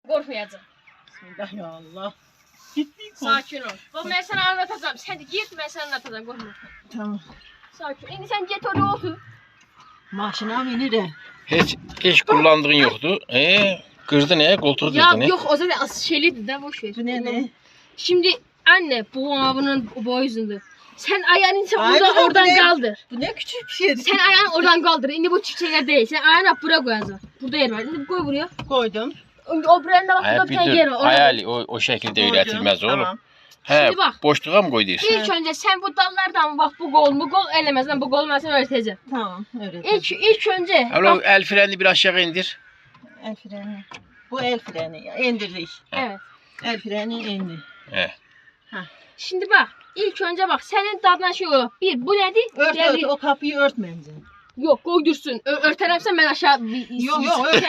Korkmayacağım. Bismillah ya Allah. Sakin ol. Bak ben sana anlatacağım. Sen git ben sana anlatacağım. Korkma. Tamam. Sakin ol. Şimdi sen git oraya otur. Maşına binirim. Hiç kullandığın yoktu. Kırdı ne? Koltuğu Ya kırdı ne? yok o zaten şeyliydi de boş ver. Bu ne? Şimdi anne bu abinin boyuzundu. Sen ayağını sen Ay, oradan, bu oradan ne? kaldır. Bu ne küçük bir şey. Sen ayağını oradan kaldır. Şimdi bu çiçekler değil. Sen ayağını buraya koyacaksın. Burada yer var. Şimdi koy buraya. Koydum. O buraya da bak burada bir tane yer var. Oraya koy. Hayali o şekilde Koydum. öğretilmez oğlum. Tamam. He, Şimdi bak. boşluğa mı koy diyorsun? İlk önce sen bu dallardan bak bu gol elemezden bu gol ben sana öğreteceğim. Tamam. Öyle. İlk önce Alo bak, el freni bir aşağı indir. El freni. Bu el freni. İndirdik. evet. El freni indi. He. Şimdi bak ilk önce bak senin dadına şey olur. Bir bu nedir? Ört ört. O kapıyı örtmence. Yok koydursun. Örteremsen ben aşağı Yok ört.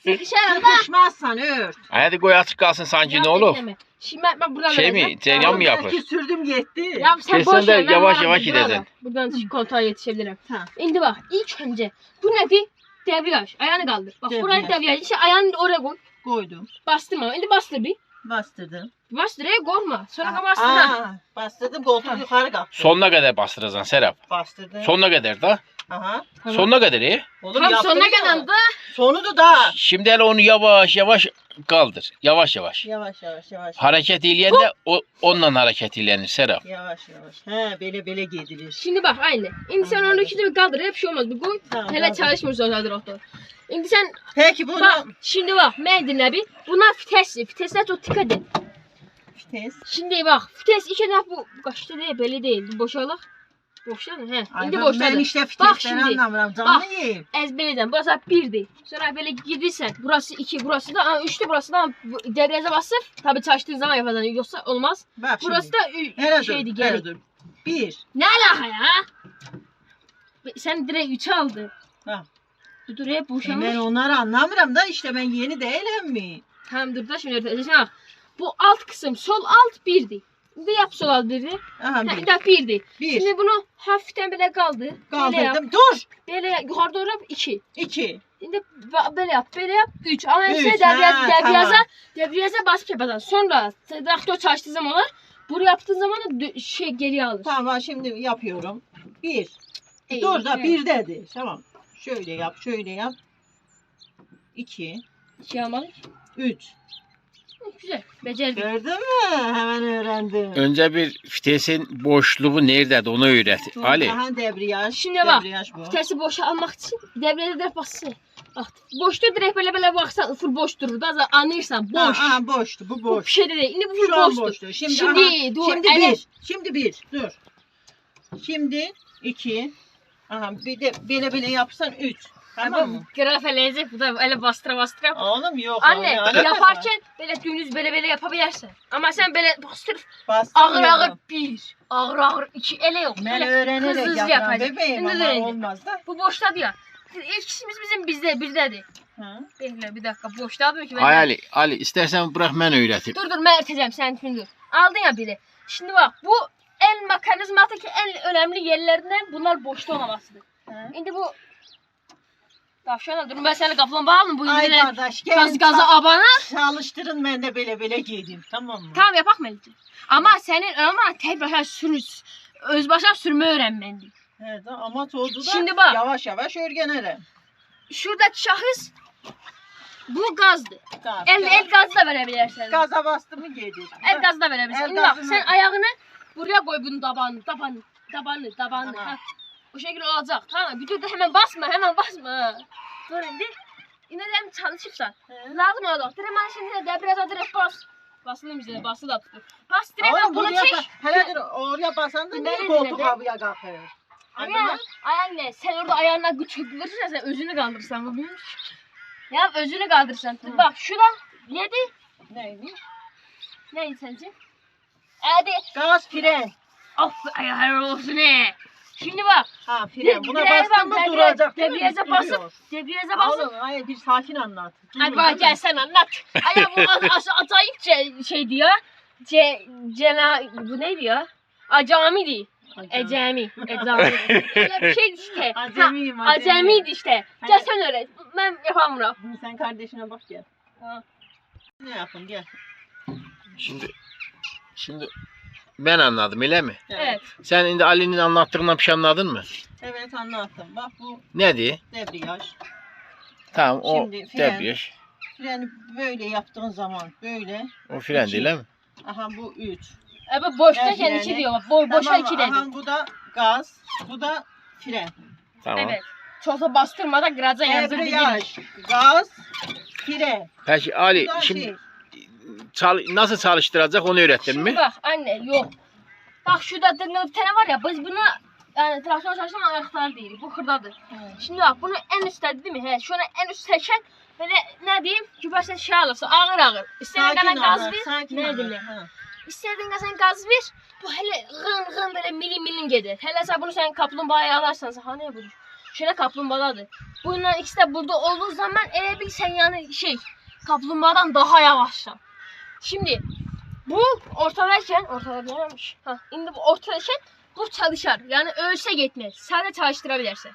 Sıkışarım da. Sıkışmazsan ört. Hadi koy atık kalsın sanki ne olur? Şimdi ben buradan Şey vereceğim. mi? Cereyan mı yapar? Belki sürdüm gitti. Ya sen Kesin boş de ver. ben yavaş varım, yavaş buradan gideceksin. var. Buradan koltuğa yetişebilirim. Ha. Şimdi bak ilk önce bu nedir? Debriyaj. Ayağını kaldır. Bak Debriyaj. burayı debriyaj. İşte ayağını oraya koy. Koydum. Bastırma. Şimdi bastır bir. Bastırdım. Bastır korkma. Sonra bastır. Bastırdım. Koltuk yukarı kalktı. Sonuna kadar bastıracaksın Serap. Bastırdım. Sonuna kadar da. Aha. Tamam. Sonuna kadar iyi. Oğlum Tam yaptım sonuna ya. kadar da. Sonu da. Şimdi hele onu yavaş yavaş kaldır. Yavaş yavaş. Yavaş yavaş yavaş. Hareket ileyen de onunla hareket ilenir Serap. Yavaş yavaş. He böyle gidilir. Şimdi bak aynı. Şimdi sen onu ikide bir kaldır. Hep şey olmaz. Bir koy. Tamam, Hele kaldır. çalışmıyor zaten doktor. Şimdi sen Peki bunu bak. Şimdi bak. Ben dinle bir. Bunlar fitesli. Fitesine çok dikkat et. vites. Şimdi bak. Fites iki taraf bu. Kaçta değil belli değil. Bu boşalak. Boşladı he. Ay Şimdi ben boşladı. işte Bak fitesten şimdi. anlamıyorum. Bak. Canını yiyeyim. Ezbereden. Burası 1'di. Sonra böyle girdiysen. Burası 2. Burası da 3'tü. Burası da debriyaja basır. Tabii çalıştığın zaman yapacaksın. Yoksa olmaz. Bak şimdi. Burası da Hele şeydi dur. geri. Hele dur. Bir. Ne alaka ya? Sen direkt 3'e aldın. Ha. Dur hep boşalmış. Ben onları anlamıyorum da işte ben yeni değilim mi? Tamam dur da şimdi öğreteceğim. Bak. Bu alt kısım sol alt 1'di. Şimdi yap sol alt 1'i. Aha Bir bir. de 1'di. Bir. Şimdi bunu hafiften böyle kaldır. Böyle yap. Kaldırdım. Dur. Böyle yap. Yukarı doğru yap 2. İki. Şimdi böyle yap. Böyle yap 3. Ama hepsine Üç, ha, tamam. debriyaja basıp yapacaksın. Sonra traktör çalıştığı zamanlar bunu yaptığın zaman da geriye alır. Tamam şimdi yapıyorum. Bir. İyi, Dur da evet. bir dedi. Tamam. Şöyle yap. Şöyle yap. İki. 2 almalık. Üç. Güzel. Becerdik. Gördün mü? Hemen öğrendim. Önce bir vitesin boşluğu nerede onu öğret. Ali. Aha debriyaj. Şimdi bak. Debriyaj bu. Vitesi boşa almak için devrede direkt bassın. Bak boşta direkt böyle baksan full boş durur da anlıyorsan boş. Ha, boştu. Bu Bu boş. bir şey de değil. Şimdi bu Şu full an boştu. boştu. Şimdi, Şimdi aha, dur. Şimdi ele- bir. Şimdi bir. Dur. Şimdi iki. Aha bir de böyle yapsan üç. Tamam mı? Grafeleyecek bu da öyle bastıra. Oğlum yok. Anne öyle yaparken böyle dümdüz böyle yapabilirsin. Ama sen böyle bastır bastırmıyorum. ağır bir. Ağır iki ele yok. Ben Böyle öğrenerek hızlı yapıyorum yapacaksın. bebeğim Şimdi ama öğrendim. olmaz da. Bu boştadı ya. İlk işimiz bizde. Ha. Bekle bir dakika boştadı ki ben. Ali istersen bırak ben öğreteyim. Dur ben öğreteceğim sen şimdi dur. Aldın ya biri. Şimdi bak bu el mekanizmadaki en önemli yerlerinden bunlar boşta olmamasıdır. Ha. Şimdi bu tavşana dur ben seni kaplumbağa aldım bu Ay yüzden kardeş gaza abana. çalıştırın ben de böyle giydim tamam mı? Tamam yapak Melih'ciğim. Ama senin önemli tek başına öz başına sürme öğrenmendi. Evet ama oldu da Şimdi bak. yavaş yavaş öğrenirim. Şuradaki şahıs bu gazdı. Tamam. El gazı da verebilirsin. Gaza bastı mı giydi? El gazı da verebilirsin. El Şimdi bak gazı sen mı? ayağını buraya koy bunun tabanını. Tamam. Ha. O şekilde olacak. Tamam. Bir dur da hemen basma. Dur şimdi. Yine de çalışırsan. Lazım olacak. Direkt ben şimdi debriyaja direkt bas. Basılım bize bası da tuttu. Bas direkt Oğlum bunu buraya çek. hele dur oraya basan da niye Nerede, koltuk nerede? havaya kalkıyor? Ayağın, ayağın sen orada ayağına güç yüklenirsen sen özünü kaldırırsan bu büyümüş. Ya özünü kaldırırsan. Hı. Bak şuradan neydi? Neydi? Neydi sence? Hadi. Gaz fren. Of ayağın olsun he. Şimdi bak. Ha fren. Buna bastın mı duracak değil mi? Debriyaja basıp. Debriyaja basıp. Oğlum hayır bir sakin anlat. Hadi bak gel sen anlat. Ayağı bu acayip şeydi ya. Bu neydi ya? Acamiydi. Ecemi. Öyle bir şeydi işte. Acemiyim, Ha, acemiydi işte. Hadi. Gel sen öğret. Ben yapamam bunu. Sen kardeşine bak ya. Tamam. Ne yapın gel. Şimdi ben anladım öyle mi? Evet. Sen şimdi Ali'nin anlattığından bir şey anladın mı? Evet anlattım. Bak bu Ne diye? debriyaj. Tamam o Şimdi fren. debriyaj. Freni böyle yaptığın zaman böyle. O fren İki. değil mi? Aha bu 3. Abi boştayken Evet, 2 yani. diyor. Bak boşa 2 dedi. Aha bu da gaz. Bu da fren. Tamam. Evet. Çok da bastırmadan graza yazdım. Debriyaj, gaz, fren. Peki Ali Bu da şimdi şey. nasıl çalıştıracak onu öğrettin Şimdi mi? bak anne yok. Bak şurada bir tane var ya biz bunu yani traktör çalışan ayaklar değil. Bu hırdadır. Şimdi bak bunu en üstte değil mi? He, şöyle en üst seçen böyle ne diyeyim? Kübasına şey alırsın ağır ağır. İstediğin kadar gaz ver. sakin Ne ol. dinle. Ha. İstediğin kadar sen gaz ver. Bu hele gın gın böyle milim gider. Hele sen bunu sen kaplumbağaya alarsan sen hani budur. Şöyle kaplumbağadır. Bunların ikisi de burada olduğu zaman ele bir sen yani şey kaplumbağadan daha yavaşsan. Şimdi bu ortadayken ha şimdi bu ortadayken bu çalışır. Yani ölse gitmez. Sadece çalıştırabilirsin.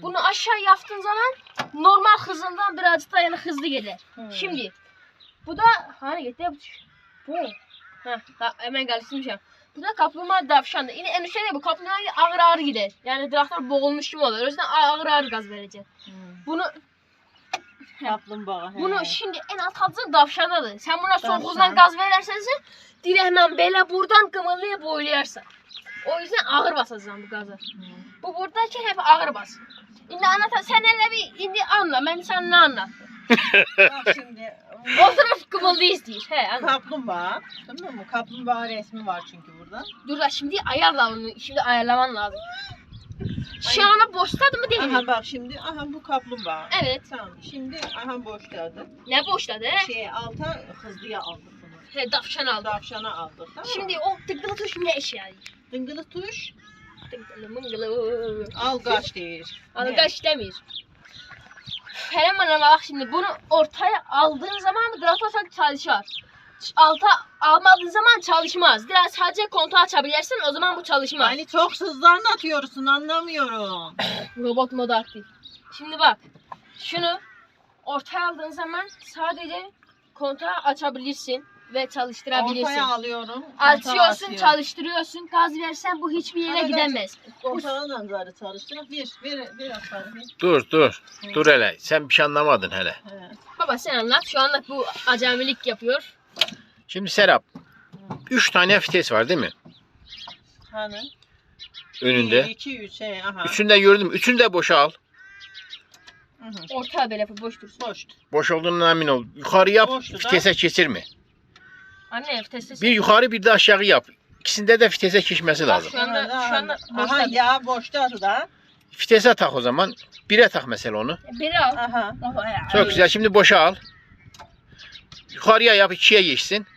Bunu aşağı yaptığın zaman normal hızından birazcık da yani hızlı gelir. Şimdi bu da hani gitti bu. Ha hemen karıştırmışım. Bu da kaplumbağa davşandı. Yine en üstte bu kaplumbağa ağır ağır gider. Yani traktör boğulmuş gibi olur. O yüzden ağır ağır gaz verecek. Bunu Kaplumbağa. Bunu şimdi en alt hattın davşandadır. Sen buna son Davşan. hızdan gaz verirsen hemen böyle buradan kımıldaya boylayarsın. O yüzden ağır basacaksın bu gazı. Bu buradayken hep ağır bas. Şimdi sen hele bir şimdi anla. Ben sana ne anlattım? Bak şimdi. O taraf kımıldayız değil. He anla. Kaplumbağa. Tamam mı? Kaplumbağa resmi var çünkü burada. Dur da şimdi ayarla onu. Şimdi ayarlaman lazım. Şu anda boştadı mı değil mi? Aha bak şimdi. Aha bu kaplumbağa. Evet. Tamam. Şimdi aha boşladı. Ne boştadı? Alta hızlıya aldık bunu. He davşan aldı. Davşana aldık. Tamam mı? Şimdi o tıklı tuş ne işe yarıyor? Dıngılı tuş. Tıklı mıngılı. Al kaç değil. Algaç demir. Kerem bana bak şimdi bunu ortaya aldığın zaman bu traktör çalışır. Alta almadığın zaman çalışmaz. Biraz sadece kontağı açabilirsin o zaman bu çalışmaz. Yani çok hızlı anlatıyorsun anlamıyorum. Robot modu aktif. Şimdi bak şunu ortaya aldığın zaman sadece kontağı açabilirsin ve çalıştırabilirsin. Ortaya alıyorum. Açıyorsun, çalıştırıyorsun. Gaz versen bu hiçbir yere Hadi gidemez. Ortağınla zarı çalıştırmak. Bir atarım. Dur. Dur hele. Sen bir şey anlamadın hele. Evet. Baba sen anlat. Şu anda bu acemilik yapıyor. Şimdi Serap 3 tane vites var değil mi? Hani? Önünde. 1, 2, 3. Aha. Üçünü de gördüm. Üçünü de boşa al. Hı hı. Ortaya böyle boş dursun. Boş. Boş olduğundan emin ol. Yukarı yap. Boştu da. Vitese kesirme. Anne vitesi. Bir yukarı bir de aşağı yap. İkisinde de vitese kesmesi lazım. Şu anda Aha boşta. ya boşta da. Vitese tak o zaman. 1'e tak mesela onu. Biri al. Aha. Oha ya. Çok güzel. Şimdi boşa al. Yukarıya yap 2'ye geçsin.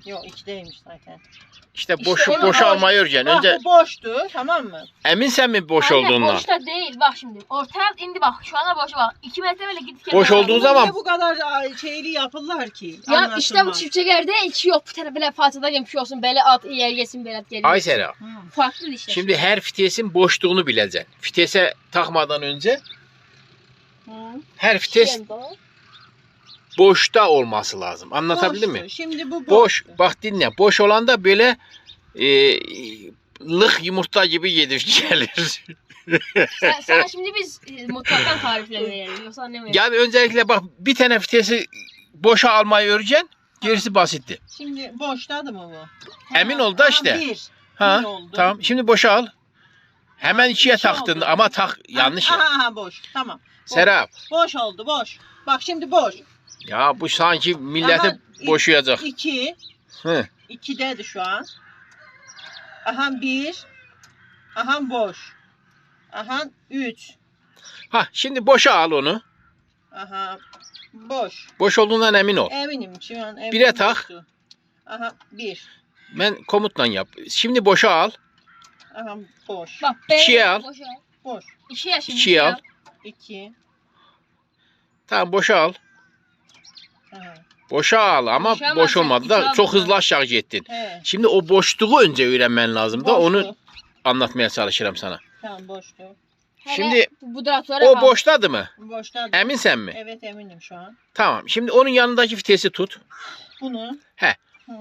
Yok 2'deymiş zaten. İşte İşte boşu onu boşa al. almayı öğreceksin. Bak Önce bu boştu tamam mı? eminsen mi boş Anne, olduğundan? boşta değil. Bak şimdi. Ortaya indi bak. Şu anda boşa bak. 2 metre böyle gidip Boş geliyor. olduğu Bunu zaman- niye bu kadar şeyli yapırlar ki? Ya işte bu çiftçilerde iki yok. Bir tane böyle fazladan yemiş olsun. Böyle at yer yesin böyle at geliyor. Ay Serap. Hı. Farklı işte. Şimdi her vitesin boşluğunu bileceksin. Vitese takmadan önce Hı. her vites boşta olması lazım. Anlatabildim mi? Boştu. Şimdi bu Boş. Bak dinle. Boş olan da böyle lık yumurta gibi yedir gelir. Sana şimdi biz mutfaktan tarifler verelim. Yoksa annemeyelim. Yani öncelikle bak bir tane vitesi boşa almayı öğreceksin. Gerisi basitti. Şimdi boştadı mı bu? Emin ol da işte. Bir. Ha, Bir oldu. tamam. Şimdi boşa al. Hemen ikiye İki taktın oldu. ama tak yanlış ya. Aha boş. Tamam. Boş. Serap. Boş oldu boş. Bak şimdi boş. Ya bu sanki milleti Aha, boşayacak. 2. Hı. 2'dedi şu an. Aha 1. Aha boş. Aha 3. Ha şimdi boşa al onu. Aha boş. Boş olduğundan emin ol. Eminim şu an eminim. Bire tak. boştu. Aha 1. Ben komutla yap. Şimdi boşa al. Aha boş. Bak İkiye al. Boşa. Boş. İkiye şimdi. İkiye al. 2. Tamam boşa al. Aha. Boşa al ama Boşa al, boş sen olmadı iki da al. çok hızlı aşağı gittin. He. Şimdi o boşluğu önce öğrenmen lazım da Boştu. onu anlatmaya çalışırım sana. Tamam boştu. Şimdi bu traktörü o boştadı mı? Boştadır. Eminsen mi? Evet eminim şu an. Tamam. Şimdi onun yanındaki vitesi tut. Bunu. He. Hı.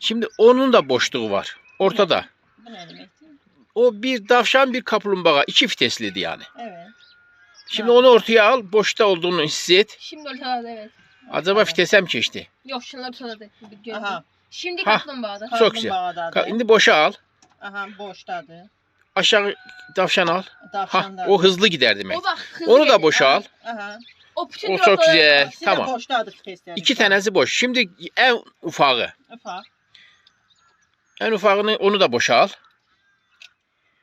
Şimdi onun da boşluğu var. Ortada. Bu ne demekti? O bir tavşan bir kaplumbağa. 2 vitesliydi yani. Evet. Şimdi onu ortaya al. Boşta olduğunu hisset. Şimdi ortaladı evet. Acaba vitese mi geçti? Yok şunlar ortaladı. Aha. Şimdi Ha. kaplumbağada. Çok güzel. Kaplumbağadadır. Şimdi boşa al. Aha boştadır. Aşağı tavşan al. Ha, Tavşandadır. o hızlı gider demek. O bak hızlı Onu da geliyor. boşa al. Aha. O bütün O çok güzel. İkisi de Tamam. boştadır vitesleri. 2 tanesi boş. Şimdi en ufağı. Ufak. En ufağını onu da boşa al.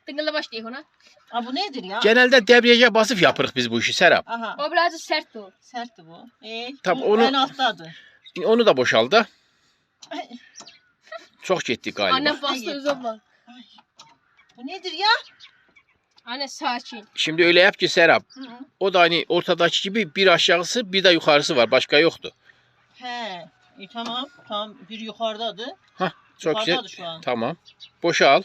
Tıngıla başlayıyor ona. Aa bu nedir ya? Genelde debriyaja basıp yapırıq biz bu işi Serap. Aha. O birazcık sertti o. Sertti bu. Tabii Bu onu- en alttadır. Onu da boşal da. Ay, Çok gittik galiba. Anne bastı özüm var. ay. Bu nedir ya? Anne sakin. Şimdi öyle yap ki Serap. Hı -hı. O da hani ortadaki gibi bir aşağısı bir de yukarısı var. Başka yoktu. He. Tamam. Tamam. Bir yukarıdadır. Çok güzel. Yukarıdadır şu an. Tamam. Boşa al.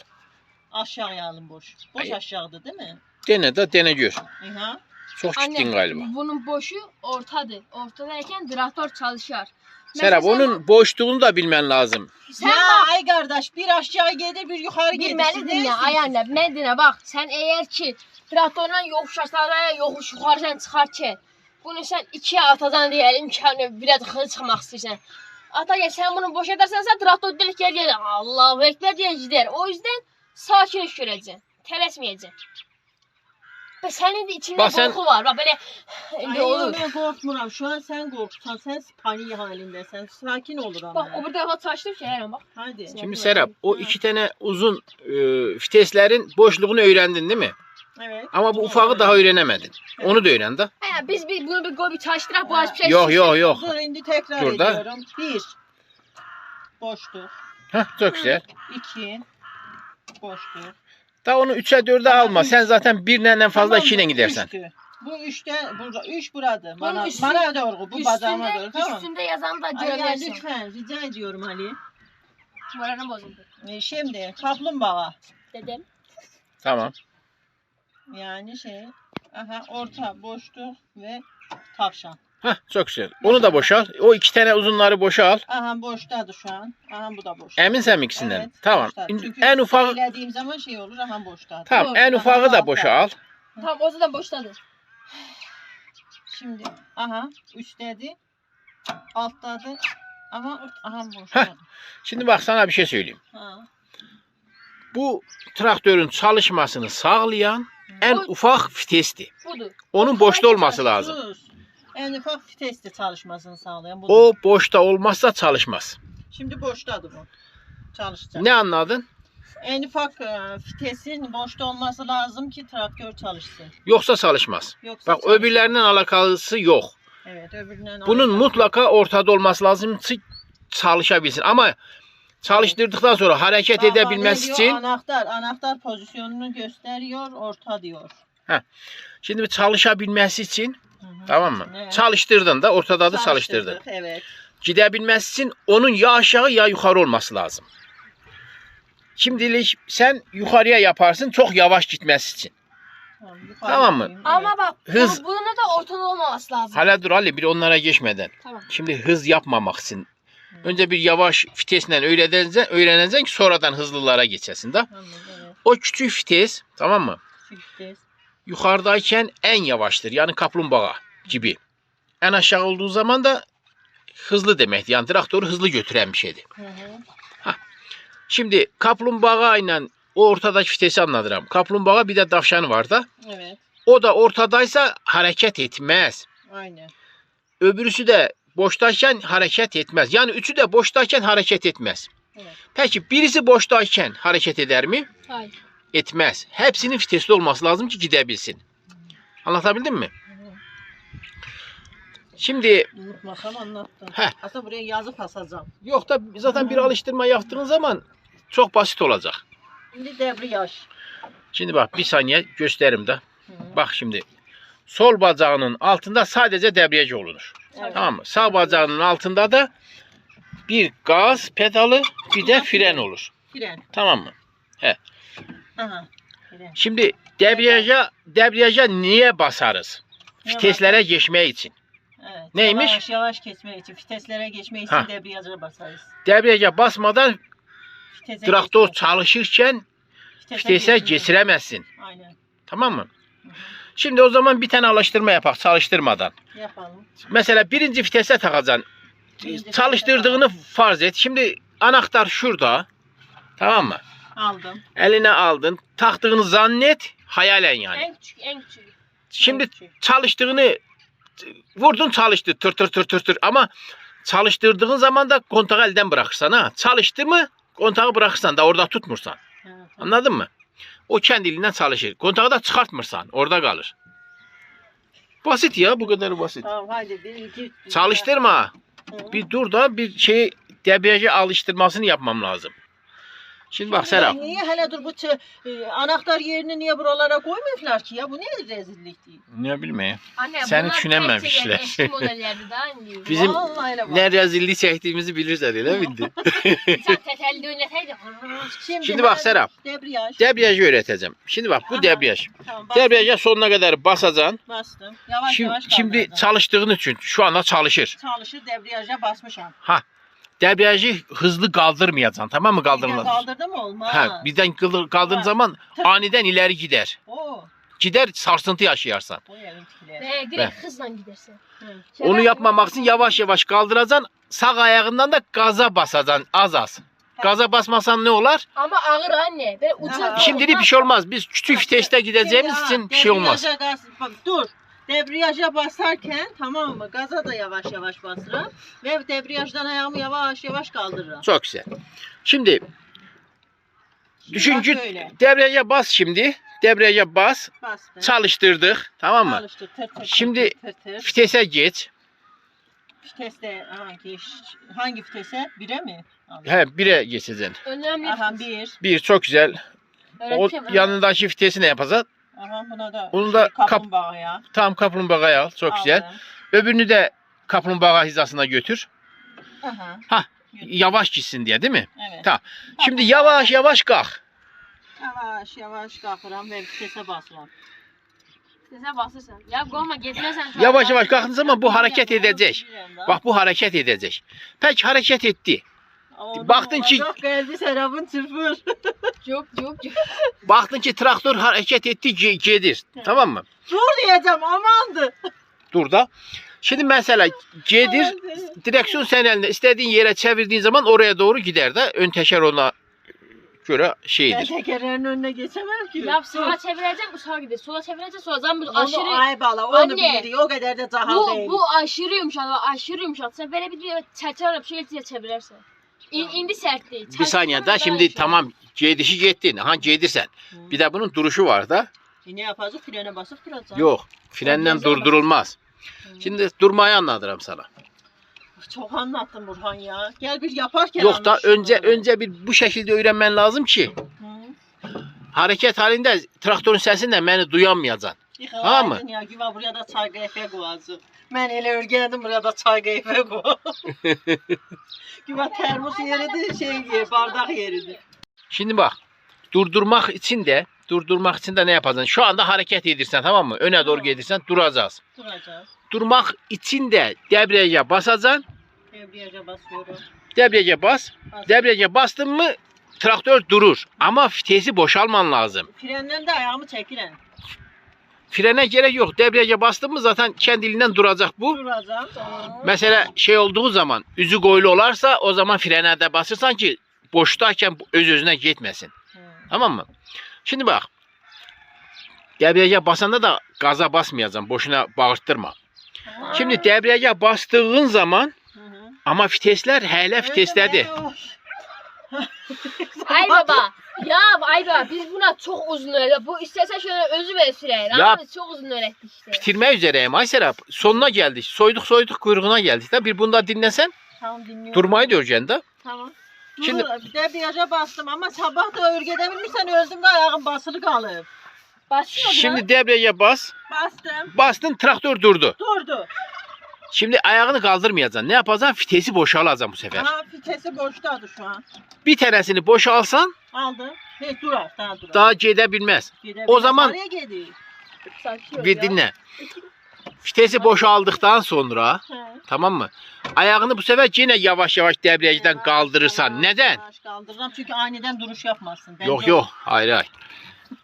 Aşağıya alın boş. Boş Ay. aşağıda değil mi? Dene de dene gör. Aha. Çok gittin Anne galiba. bunun boşu ortadır. Ortadayken traktör çalışır. Serap Mesela onun boşluğunu da bilmen lazım. sen ya bak. ay kardeş bir aşağı gelir bir yukarı gelir. Bilmeli dinle ay anne. Ben dinle bak. Sen eğer ki traktörle yokuş aşağıya yokuş yukarı sen çıkarken bunu sen ikiye atacaksın diyelim ki hani biraz hızlı çıkmak istiyorsan. Atarken sen bunu boş edersen sen traktör delik yer gelir. Allahu Ekber diye gider. O yüzden sakin iş göreceksin. Tələsməyəcəksin. Ve senin de içinde Bak sen- korku var. Bak böyle Ay ne olur. ben korkmuram. Şu an sen korksan. Sen panik halinde. Sakin olur ama. Bak o burada hava taştı ki hemen bak. Hadi. Şimdi Serap o 2 tane uzun viteslerin boşluğunu öğrendin değil mi? Evet. Ama bu ufağı daha öğrenemedin. Onu da öğren de. He biz bunu bir koy bir taştırak bu Ha. hiçbir şey Yok yok yok. Dur şimdi tekrar Dur da. ediyorum. 1. Boşluk. Heh, çok güzel. 2. Boşluk. Daha onu 3'e 4'e alma. Sen zaten birle en fazla 2 ile gidersen. Üçtü. Bu 3'te burada 3 burada. Bunun Bana, üstü- bana doğru bu bacağıma doğru tamam. Üstünde yazan da Ay, ya, görebilirsin. lütfen rica ediyorum Ali. Moralim bozuldu. Şimdi kaplumbağa. Dedim. Tamam. Yani aha orta boşluk ve tavşan. Heh, çok güzel. Onu da boşal. O 2 tane uzunları boşal. Aha boştadır şu an. Aha bu da boş. Eminsen mi ikisinden? Evet, Tamam. boştadır. Şimdi Çünkü en ufağı söylediğim zaman olur aha boştadır. tamam, Doğru. en ufağı Aha, da boşal. Tamam o zaman boşladı. Şimdi aha üsttedi. Alttadır. Aha boştadır. Şimdi bak sana bir şey söyleyeyim. Ha. Bu traktörün çalışmasını sağlayan en O- ufak vitesti. Budur. Onun boşta olması lazım. Sus. En ufak viteste çalışmasını sağlayan bu. O boşta olmazsa çalışmaz. Şimdi boştadır bu. Çalışacak. Ne anladın? En ufak vitesin boşta olması lazım ki traktör çalışsın. Yoksa çalışmaz. Yoksa Bak öbürlerinin alakası yok. Evet öbüründen Bunun alakalı. mutlaka ortada olması lazım ki çalışabilsin. Ama çalıştırdıktan sonra hareket Bak, bak, edebilmesi ne diyor? için Anahtar pozisyonunu gösteriyor orta diyor. şimdi çalışabilmesi için Hı hı. tamam mı? Evet. Çalıştırdın da ortada da çalıştırdın. Çalıştırdık, evet. Gidebilmesi için onun ya aşağı ya yukarı olması lazım. Şimdilik sen yukarıya yaparsın çok yavaş gitmesi için. Tamam mı? yapayım, Ama bak Hız- bunun da ortada olmaması lazım. Hala dur Ali bir onlara geçmeden. Tamam. Şimdi hız yapmamak için. Önce bir yavaş vitesle öğreneceksin ki sonradan hızlılara geçesin de. Tamam, evet. O küçük vites tamam mı? Şu vites. Yukarıdayken en yavaştır. Yani kaplumbağa gibi. En aşağı olduğu zaman da hızlı demektir. Yani traktörü hızlı götüren bir şeydir. Hı hı. Şimdi kaplumbağa ile o ortadaki vitesi anlatırım. Kaplumbağa bir de tavşanı var da. Evet. O da ortadaysa hareket etmez. Aynen. Öbürüsü de boştayken hareket etmez. Yani üçü de boştayken hareket etmez. Evet. Peki birisi boştayken hareket eder mi? Hayır. Etmez. Hepsinin vitesli olması lazım ki gidebilsin. Anlatabildim mi? Şimdi Unutmasam anlattım. Heh. Aslında buraya yazıp asacağım. yok da zaten bir alıştırma yaptığın zaman çok basit olacak. Şimdi debriyaj. Şimdi bak bir saniye gösteririm de. Hı. Bak şimdi sol bacağının altında sadece debriyaj olunur. Evet. Tamam mı? Sağ bacağının altında da bir gaz pedalı bir de fren olur. Fren. Tamam mı? Aha. Fren. Şimdi debriyaja niye basarız? Niye Viteslere geçmek için. Evet. Neymiş? Yavaş yavaş geçmek için, viteslere geçmek için Ha. debriyaja basarız. Debriyaja basmadan Vitese traktör geçmek. çalışırken Vitese vitese geçmiyor. geçiremezsin. Aynen. Tamam mı? Hı hı. Şimdi o zaman bir tane alıştırma yapak çalıştırmadan. Yapalım. Mesela birinci vitese takacaksın. Birinci Çalıştırdığını farz et. Şimdi anahtar şurada. Tamam mı? Aldım. Eline aldın. Taktığını zannet. Hayalen yani. En küçük, en küçük. Şimdi Küçük. çalıştığını vurdun çalıştı. Tır tır tır tır tır. Ama çalıştırdığın zaman da kontağı elden bırakırsan ha. Çalıştı mı kontağı bırakırsan da orada tutmursan. Ha, tamam. Anladın mı? O kendiliğinden çalışır. Kontağı da çıkartmırsan orada kalır. Basit ya, bu kadar basit. Tamam hadi bir iki. Çalıştırma. Hı. Bir dur da bir şey debriyaja alıştırmasını yapmam lazım. Şimdi bak Serap. Niye hele dur bu anahtar yerini niye buralara koymuyorlar ki ya? Bu ne rezillik değil. Ne bileyim. Anne Seni bunlar düşünememişler. tek eski modellerdi daha iyi. Bizim Vallahi öyle bak. ne rezilliği çektiğimizi bilirler öyle miydi? Sen tetelli oynataydı. Şimdi bak Serap. Debriyaj. Debriyajı öğreteceğim. Şimdi bak bu Aha. debriyaj. Tamam, bastım. Debriyaja sonuna kadar basacaksın. Bastım. Yavaş yavaş Şimdi kaldırdım. çalıştığın için şu anda çalışır. Çalışır debriyaja basmışım. Ha. Debriyajı hızlı kaldırmayacaksın, tamam mı? Birden Kaldırma. kaldırdım olmaz. Ha, birden kaldığın Ha. zaman aniden ileri gider. Oo. Gider, sarsıntı yaşayarsan. O elimkiler. Direkt hızla gidersin. Hı. Onu yapmamak için yavaş yavaş kaldıracaksın. Sağ ayağından da gaza basacaksın az az. Gaza basmasan ne olur? Ama ağır anne. Ben ucu. Ha. Şimdilik bir şey olmaz. Biz küçük viteste gideceğimiz Şimdi, için bir şey olmaz. Bak dur. Debriyaja basarken tamam mı? Gaza da yavaş yavaş basırım. Ve debriyajdan ayağımı yavaş yavaş kaldırırım. Çok güzel. Şimdi düşünce Bak böyle. debriyaja bas şimdi. Debriyaja bas. Bastım. Çalıştırdık. Tamam mı? Çalıştır. Tır tır Şimdi tır tır tır. vitese geç. Viteste hangi vitese? 1'e mi? Aldım. He, 1'e geçeceksin. Önemli. Aha 1. Bir çok güzel. O Öğreteceğim. yanındaki vitesi ne yapacağız? Aha buna da Onu da kaplumbağa ya. Tam kaplumbağaya al. Çok güzel. Aldım. Öbürünü de kaplumbağa hizasına götür. Aha. Yavaş gitsin diye değil mi? Evet. Tamam. Şimdi yavaş yavaş kalk. Yavaş yavaş kalkıram ve vitese basıram. Sen basırsan. Ya golma getiresen. Yavaş yavaş kalktığın zaman bu hareket edecek. Bak bu hareket edecek. Peki hareket etti. baktın ki- Kalbi Serap'ın çırpır. Yok yok yok. Baktın ki traktör hareket etti gedir. Tamam mı? Dur diyeceğim amandı. Dur da. Şimdi mesela gedir. Direksiyon senin elinde. İstediğin yere çevirdiğin zaman oraya doğru gider de ön teker ona göre Ben şeydir. tekerlerin önüne geçemem ki. Ya sağa çevireceğim bu sağa gider. Sola çevireceğim sola. Zaman bu Onu aşırı. ay bala onu Anne. biliyor. O kadar da cahal değil. Bu aşırı yumuşak. Aşırı yumuşak. Sen böyle bir diyor çerçeve bir şey diye çevirirsen. İndi sert değil. Bir saniye daha şimdi tamam gedişi gittin. Ha gedirsen. Bir de bunun duruşu var da. Ne yapacağız? Frene basıp duracağız. Yok. Frenden durdurulmaz. Şimdi durmayı anlatırım sana. Çok anlattın Burhan ya. Gel bir yaparken Yok da anlat şunu. önce bir bu şekilde öğrenmen lazım ki Hı. hareket halinde traktörün sesini de beni duyamayacaksın. Tamam mı? Ya güva buraya da çay kahve koyacağım. Ben elə öyrəndim buraya da çay kahve koy. Güva termos yeridir, bardak yeridir. Şimdi bak durdurmak için de ne yapacaksın? Şu anda hareket edirsen tamam mı? Öne doğru Tamam. gelirsen duracağız. Duracağız. Durmak için de debriyaja basacaksın. Debriyaja basıyorum. Debriyaja bas. Debriyaja bastın mı traktör durur. Ama vitesi boşalman lazım. Frenden de ayağımı çekilen. Frene gerek yok. Debriyaja bastın mı zaten kendiliğinden duracak bu. Duracağım. Tamam. Mesela şey olduğu zaman üzü goylu olarsa o zaman frene de basırsan ki boştayken öz özüne gitmesin. Hı. Tamam mı? Şimdi bak. Debriyaja basanda da gaza basmayacaksın. Boşuna bağırttırma. Şimdi debriyaja bastığın zaman Hı hı. ama vitesler hele vitesleri. Ay baba. Ya ay baba biz buna çok uzun öğrettik. Bu istesen şöyle özü ver süreye. Ya- Ama biz çok uzun öğrettik işte. Bitirme üzereyim Ayserap. Sonuna geldik. Soyduk kuyruğuna geldik. Da bir bunda dinlesen Tamam dinliyorum. durmayı göreceksin de. Tamam. Şimdi- Şimdi debriyaja bastım ama sabah da örgüde bilmişsen öldüm de ayağım basılı kalır. Başlıyor mu? Şimdi debriyaja bas. Bastım. Bastın traktör durdu. Durdu. Şimdi ayağını kaldırmayacaksın. Ne yapacaksın? Vitesi boşalacaksın bu sefer. Aha vitesi boştadır şu an. Bir tanesini boşalsan Aldım. He, durar, daha durar. Daha gedə bilməz. Gedə O bilməz. zaman- Nereye gedir? Sakin ol Bir ya. dinlə. Vitesi boşaldıktan sonra, He. tamam mı? Ayağını bu sefer yine yavaş-yavaş debriyajdan kaldırırsan. Yavaş, Neden? yavaş kaldıracağım çünkü aniden duruş yapmazsın. Bence Yok yok, hayır hayır.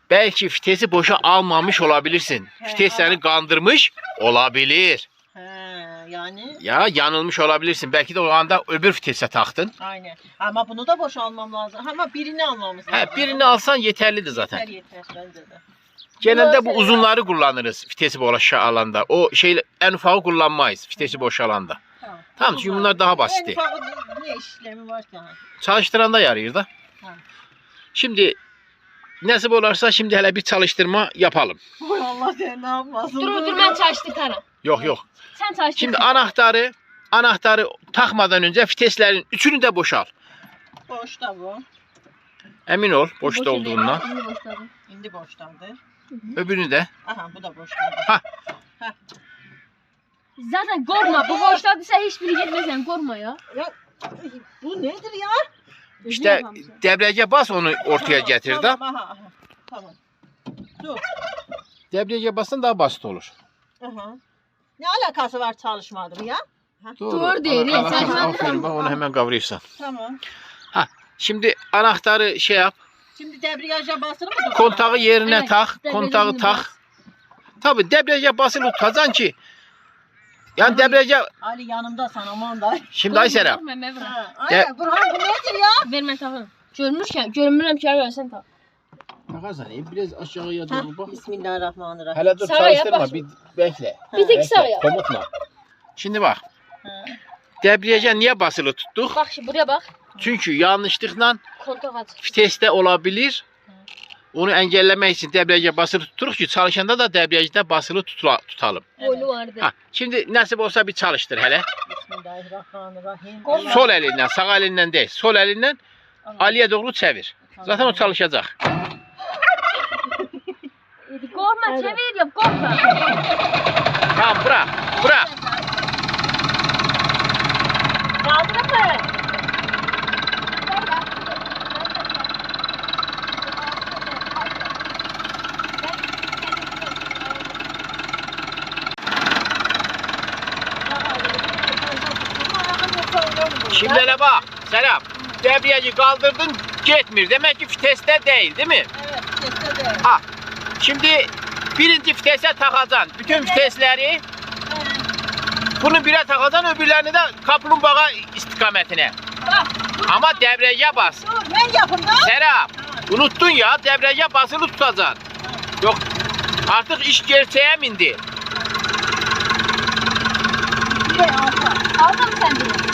Belki vitesi boşa almamış olabilirsin. He, Vites seni ama- kandırmış olabilir. He, yani Ya yanılmış olabilirsin. Belki de o anda öbür vitese taktın. aynen. Ama bunu da boş almam lazım. Ama birini almamız lazım. He, birini alsan yeterlidir zaten. Yeter yeter bence de. Genelde bu uzunları kullanırız vitesi boşa alanda. O şey en ufağı kullanmayız vitesi boşa alanda. Tamam. Tamam, çünkü bunlar daha basit. En ufak ne işlemi var ki? Ha? Çalıştıranda yarıyor da. Ha. Şimdi nasip olarsa şimdi hele bir çalıştırma yapalım. Oy Allah sen ne yapmasın? Dur ben çalıştırtarım. Yok yok. Sen çalıştır. Şimdi anahtarı takmadan önce viteslerin üçünü de boşal. Boşta bu. Emin ol boşta Boş olduğundan. değil, boşladı. Şimdi boştadır. Öbürünü de. Aha bu da boştadır. Ha. Zaten korkma. Bu boşladıysa hiçbiri gitmez yani korkma ya. Ya, bu nedir ya? İşte debriyaja bas onu ortaya getir de. Tamam, aha. Tamam. Dur. Debriyaja basın daha basit olur. Aha. Ne alakası var çalışmadım ya? Doğru değil, Ana- sen ana- hemen- Aferin bak onu hemen kavruyorsan. Tamam. Şimdi anahtarı şey yap. Şimdi debriyaja basılı mı? Kontağı yerine Evet, tak. debriyajını Kontağı tak. bas. Tabi debriyaja basılı tutacaksın ki. Yani debriyaja Ali yanımda sana aman da. şimdi Aysel abi. Korkma Mevra. Ha, aynen Burhan bu nedir ya? Verme takın. Görmüşken, görmürəm ki versen tak. Takarsan biraz aşağıya Ha, doğru bak. Bismillahirrahmanirrahim. Hele dur Sağa çalıştırma yap, bir bekle. Bir tek sağa yap. Komutma. Şimdi bak. Ha. Debriyaja niye basılı tuttuk? Bak şimdi buraya bak. Çünkü yanlışlıkla Kontak aç. viteste olabilir. Onu engellemek için debriyaja basılı tuturuz ki çalışanda da debriyajda basılı tutalım. Boynu vardı. Ha, şimdi nasip olsa bir çalıştır hele. Bismillahirrahmanirrahim. Korkma. Sol elinden, sağ elinden değil. Sol elinden Ali'ye doğru çevir. Zaten o çalışacak. Korkma Evet. çevir yap korkma. Tamam bırak. Bırak. Kaldırın mı? Şimdi hele bak. Serap. Debriyajı kaldırdın gitmiyor. Demek ki viteste değil mi? Evet, işte de. Ha. Şimdi birinci vitese takacaksın. Bütün vitesleri bunu bire takacaksın, öbürlerini de kaplumbağa istikametine. Bak, Ama debriyaja bas. dur ben yapın da. Serap. Unuttun ya, debriyaja basılı tutacaksın. Yok. Artık iş gerçeğe mindi. Bir de alta. Aldın mı sen beni?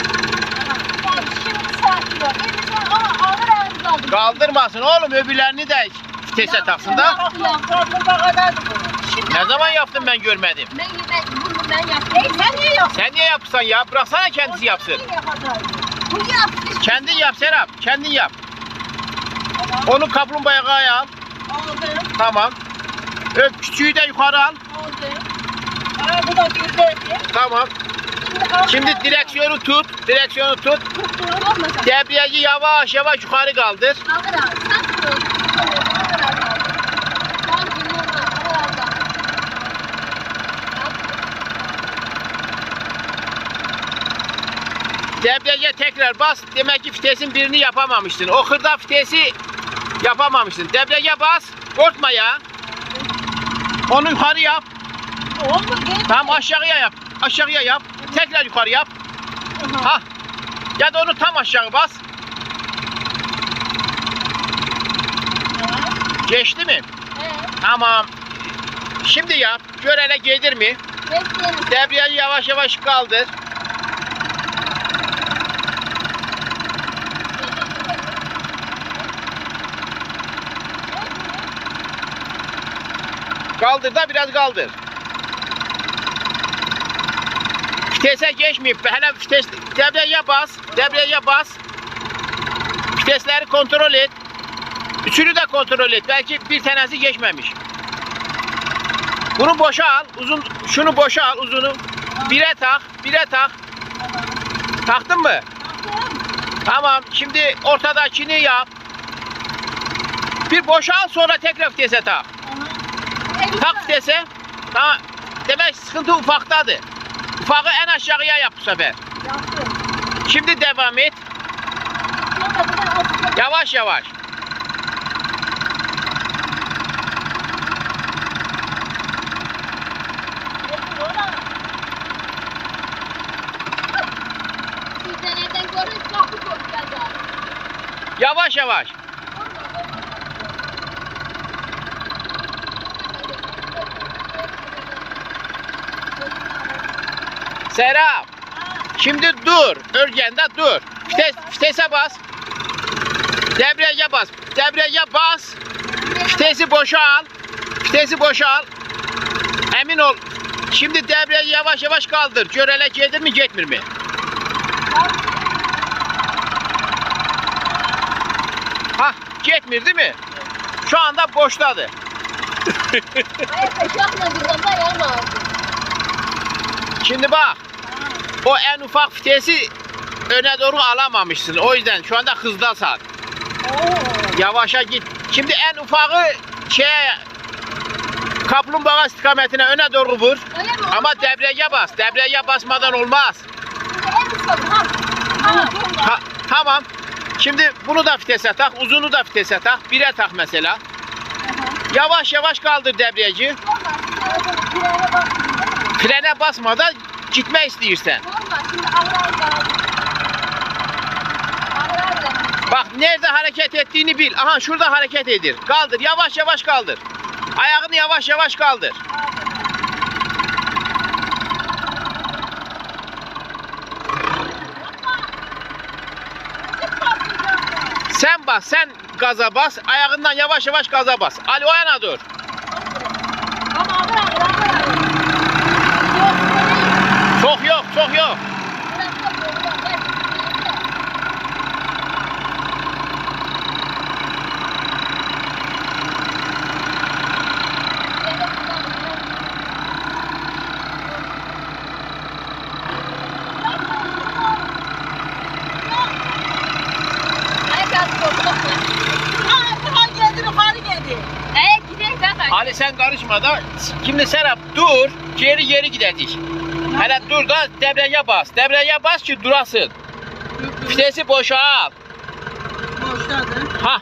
Tamam şimdi sakin ol. Elini sen ama ağır ağır kaldır. Kaldırmasın oğlum, öbürlerini de vitese taksın da. Kaplumbağadan bu. Şimdi Ne zaman yaptım ben görmedim. Bunu ben yaptım. sen niye yaptın? Sen niye yapsan ya? Bıraksana kendisi yapsın. Niye yapacağız? Bu yaptı. Kendin yap Serap, kendin yap. Onu kaplumbağaya al. Aldı. Tamam. Öp küçüğü de yukarı al. Aldı. Aa, bu da bir de. Tamam. Şimdi direksiyonu tut. Direksiyonu tut. Korkma sen. Debriyajı yavaş yavaş yukarı kaldır. Ağır ağır. Sen dur. Ağır ağır kaldır. Tamam dinliyorum. Ağır ağır kaldır. Debriyaja tekrar bas. Demek ki vitesin birini yapamamışsın. O hırda vitesi yapamamışsın. Debriyaja bas. Korkma ya. Onu yukarı yap. Oldu gel. Tamam aşağıya yap. Aşağıya yap. Tekrar yukarı yap. Ha. Ya da onu tam aşağı bas. Geçti mi? Evet. Tamam. Şimdi yap. Gör hele gelir mi? Bekleyelim. Debriyajı yavaş yavaş kaldır. Kaldır da biraz kaldır. Vitese geçmeyip hele vites debriyaja bas. Debriyaja bas. Vitesleri kontrol et. Üçünü de kontrol et. Belki bir tanesi geçmemiş. Bunu boşa al. Uzun şunu boşa al uzunu. Bire tak. Bire tak. Taktın mı? Tamam. Şimdi ortadakini yap. Bir boşal sonra tekrar vitese tak. Tak vitese. Tamam. Demek sıkıntı ufaktadır. Ufağı en aşağıya yap bu sefer. Yaptım. Şimdi devam et. Yavaş yavaş. Yavaş yavaş. Serap. Şimdi dur. Örgende dur. Vitese bas. Debriyaja bas. Debriyaja bas. Vitesi boşal. Vitesi boşal. Emin ol. Şimdi debriyajı yavaş yavaş kaldır. Gör hele gelir mi getmir mi? Hah, getmir değil mi? Şu anda boştadır. Şimdi bak. O en ufak vitesi öne doğru alamamışsın. O yüzden şu anda hızdasan. Yavaşa git. Şimdi en ufağı kaplumbağa istikametine öne doğru vur. Ama debriyaja bas. Debriyaja basmadan olmaz. Tamam. Şimdi bunu da vitese tak. Uzunu da vitese tak. 1'e tak mesela. Yavaş yavaş kaldır debriyajı. Frene basmadan gitme istiyorsan. Bak nerede hareket ettiğini bil. Aha şurada hareket edir. Kaldır. Yavaş yavaş kaldır. Ayağını yavaş yavaş kaldır. Sen bas. Sen gaza bas. Ayağından yavaş yavaş gaza bas. Ali o yana dur. Çok yok. Çok yok. Ali sen karışma da. Şimdi Serap dur. Geri gidecek. Hele dur da debriyaja bas. Debriyaja bas ki durasın. Vitesi boşalt. Boşladı. Ha.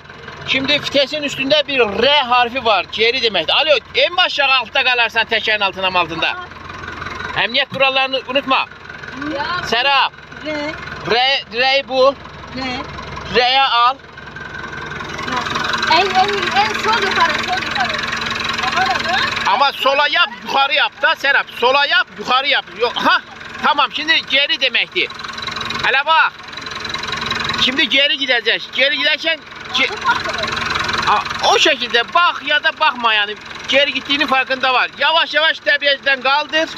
Şimdi vitesin üstünde bir R harfi var. Geri demek. Alo, en aşağı altta kalarsan tekerin altında. Emniyet kurallarını unutma. Serap. R bu. R'ye al. En sol yukarı. Ama sola yap, yukarı yap da Serap. Sola yap, yukarı yap. Yok. Ha. Tamam, şimdi geri demekti. Hele bak. Şimdi geri gideceğiz. Geri giderken o şekilde bak ya da bakma yani. Geri gittiğinin farkında var. Yavaş yavaş debriyajdan kaldır.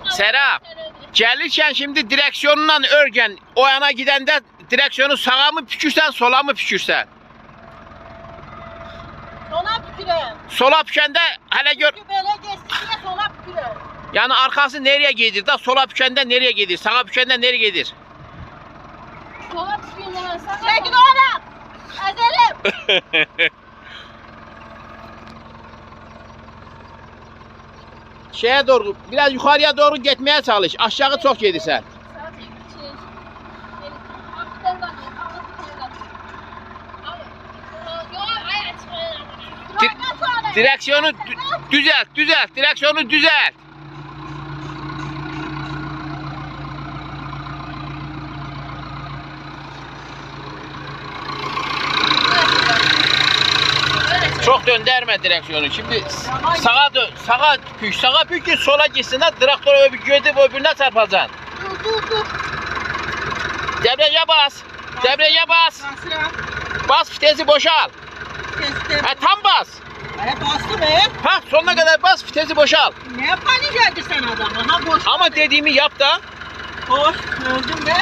Serap, gelirken şimdi direksiyonunla örgen. O yana gidende direksiyonu sağa mı pükürsen, sola mı pükürsen? Sola pükürem. Sola pükende hele gör. Çünkü böyle geçsin diye sola pükürem. Yani arkası nereye gelir da sola pükende nereye gelir? Sağa pükende nereye gelir? Sola çıkıyorlar. Çekil oğlum. Ezelim. Şeye doğru, biraz yukarıya doğru gitmeye çalış. Aşağı çok yedirsen. Direksiyonu düzelt. Direksiyonu düzelt. Çok döndürme direksiyonu. Şimdi sağa dön, sağa pük ki sola gitsin de traktör öbürüne çarpacaksın. Dur. Debriyaja bas. Bas vitesi boşal. Kestim. Tam bas. Bastım Sonuna kadar bas vitesi boşal. Ne panik geldi sen adama? Ha boş. Ama dediğimi yap da. Boş. Öldüm be.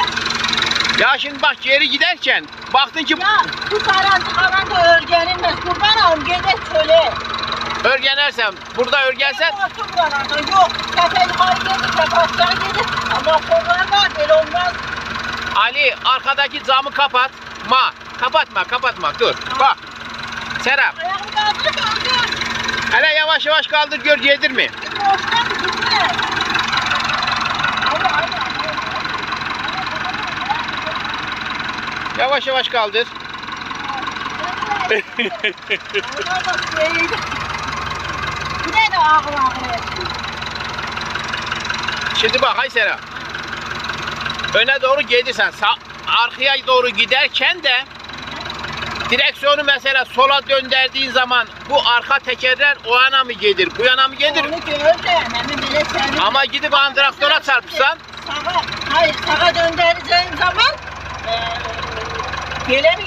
Ya şimdi bak geri giderken baktın ki Ya bu karanlık örgenilmez. Kurban alım gedək çöle. örgenersen, burada örgensen Otur buralarda. Yok. Tepe yukarı gelir, tepe aşağı gelir. Ama kollar var, böyle olmaz. Ali arkadaki camı kapat. Kapatma dur. Bak. Serap. Ayağını kaldır, kaldır. Hele yavaş yavaş kaldır gör gelir mi? Boştan gitme. Hadi. Yavaş yavaş kaldır. Allah bak değil. Bir de ağır etsin. Şimdi bak hay Serap. Öne doğru gelirsen arkaya doğru giderken de direksiyonu mesela sola döndürdüğün zaman bu arka tekerler o yana mı gelir, bu yana mı gelir? Onu görürsen hemen böyle senin. Ama gidip andraktora çarpsan Sağa döndüreceğin zaman böyle mi